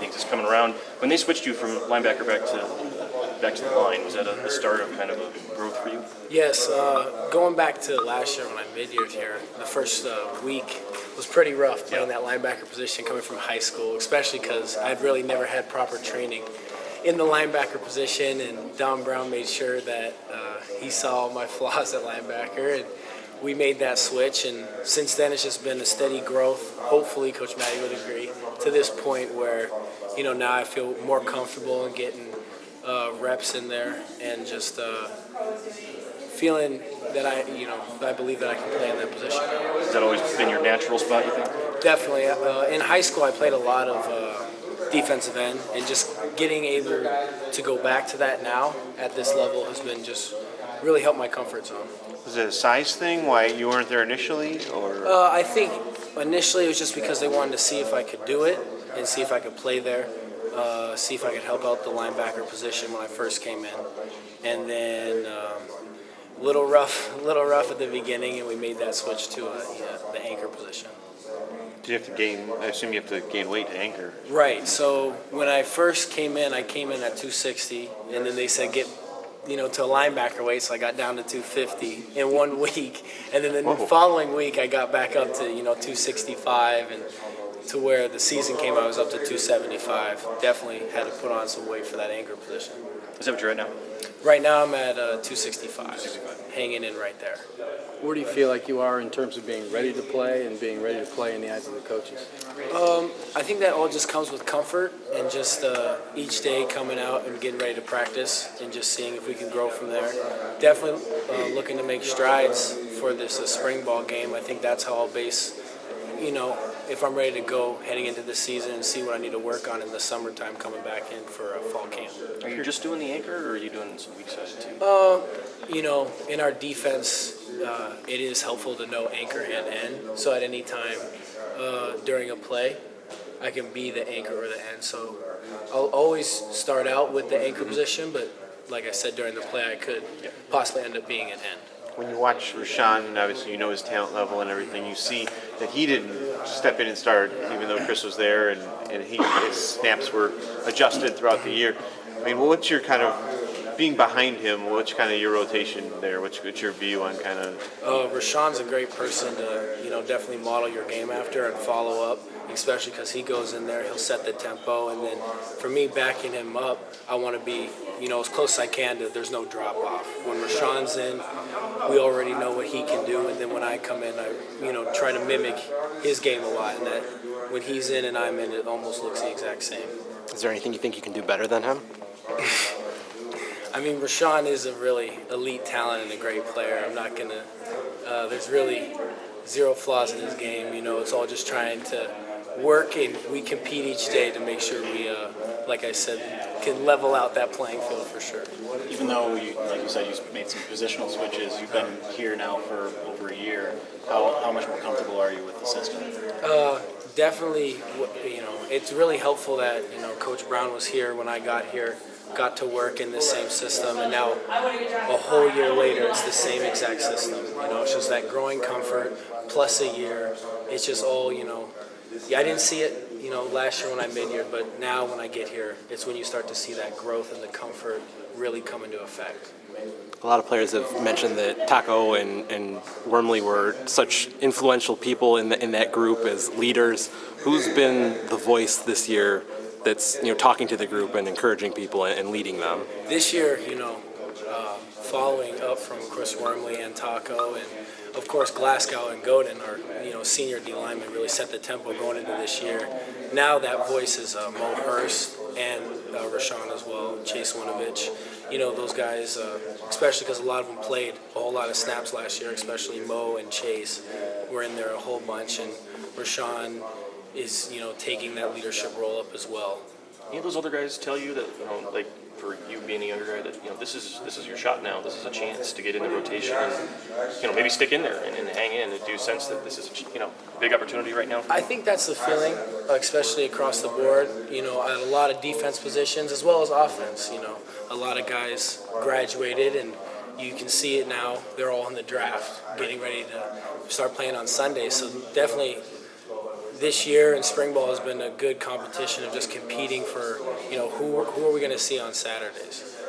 things is coming around. When they switched you from linebacker back to the line, was that the start of kind of a growth for you? Yes, going back to last year when I mid-yeared here, the first week was pretty rough playing that linebacker position coming from high school, especially because I'd really never had proper training in the linebacker position, and Don Brown made sure that he saw my flaws at linebacker, and we made that switch, and since then it's just been a steady growth. Hopefully Coach Matty would agree to this point where, now I feel more comfortable in getting reps in there and just feeling that I believe that I can play in that position. Has that always been your natural spot, you think? Definitely. In high school I played a lot of defensive end, and just getting able to go back to that now at this level has been just really helped my comfort zone. Was it a size thing, why you weren't there initially, or? I think initially it was just because they wanted to see if I could do it and see if I could play there, see if I could help out the linebacker position when I first came in. And then a little rough at the beginning, and we made that switch to the anchor position. Did you have to gain, I assume you have to gain weight to anchor. Right, so when I first came in, I came in at 260, and then they said get to a linebacker weight, so I got down to 250 in 1 week. And then the following week, I got back up to, 265, and to where the season came, I was up to 275. Definitely had to put on some weight for that anchor position. Is that what you're at now? Right now, I'm at 265, hanging in right there. Where do you feel like you are in terms of being ready to play and being ready to play in the eyes of the coaches? I think that all just comes with comfort and just each day coming out and getting ready to practice and just seeing if we can grow from there. Definitely looking to make strides for this spring ball game. I think that's how I'll base, if I'm ready to go heading into the season and see what I need to work on in the summertime coming back in for a fall camp. Are you just doing the anchor, or are you doing some weak side too? In our defense, it is helpful to know anchor and end. So at any time during a play, I can be the anchor or the end. So I'll always start out with the anchor position, but like I said, during the play, I could possibly end up being an end. When you watch Rashawn, and obviously you know his talent level and everything, you see that he didn't step in and start, even though Chris was there, and his snaps were adjusted throughout the year. I mean, what's your kind of, being behind him, what's kind of your rotation there? What's your view on kind of? Rashawn's a great person to, definitely model your game after and follow up, especially because he goes in there, he'll set the tempo, and then for me backing him up, I want to be, as close as I can to there's no drop off. When Rashawn's in, we already know what he can do, and then when I come in, I, try to mimic his game a lot, and that when he's in and I'm in, it almost looks the exact same. Is there anything you think you can do better than him? I mean, Rashawn is a really elite talent and a great player. I'm not going to there's really zero flaws in his game. It's all just trying to work, and we compete each day to make sure we, like I said, can level out that playing field for sure. Even though, like you said, you've made some positional switches, you've been here now for over a year, how much more comfortable are you with the system? Definitely, it's really helpful that, Coach Brown was here when I got here, got to work in the same system, and now a whole year later it's the same exact system. It's just that growing comfort plus a year. It's just all, I didn't see it, last year when I mid-year, but now when I get here, it's when you start to see that growth and the comfort really come into effect. A lot of players have mentioned that Taco and Wormley were such influential people in that group as leaders. Who's been the voice this year that's talking to the group and encouraging people and leading them? This year, following up from Chris Wormley and Taco, and of course Glasgow and Godin, our senior D linemen, really set the tempo going into this year. Now that voice is Mo Hurst and Rashawn as well, Chase Winovich. Those guys, especially because a lot of them played a whole lot of snaps last year, especially Mo and Chase were in there a whole bunch, and Rashawn is, taking that leadership role up as well. Any of those other guys tell you that, like for you being a younger guy, that this is your shot now. This is a chance to get in the rotation and maybe stick in there and hang in. Do you sense that this is a big opportunity right now? I think that's the feeling, especially across the board. At a lot of defense positions as well as offense. A lot of guys graduated, and you can see it now. They're all in the draft, getting ready to start playing on Sunday. So definitely, this year in spring ball has been a good competition of just competing for, who are we going to see on Saturdays.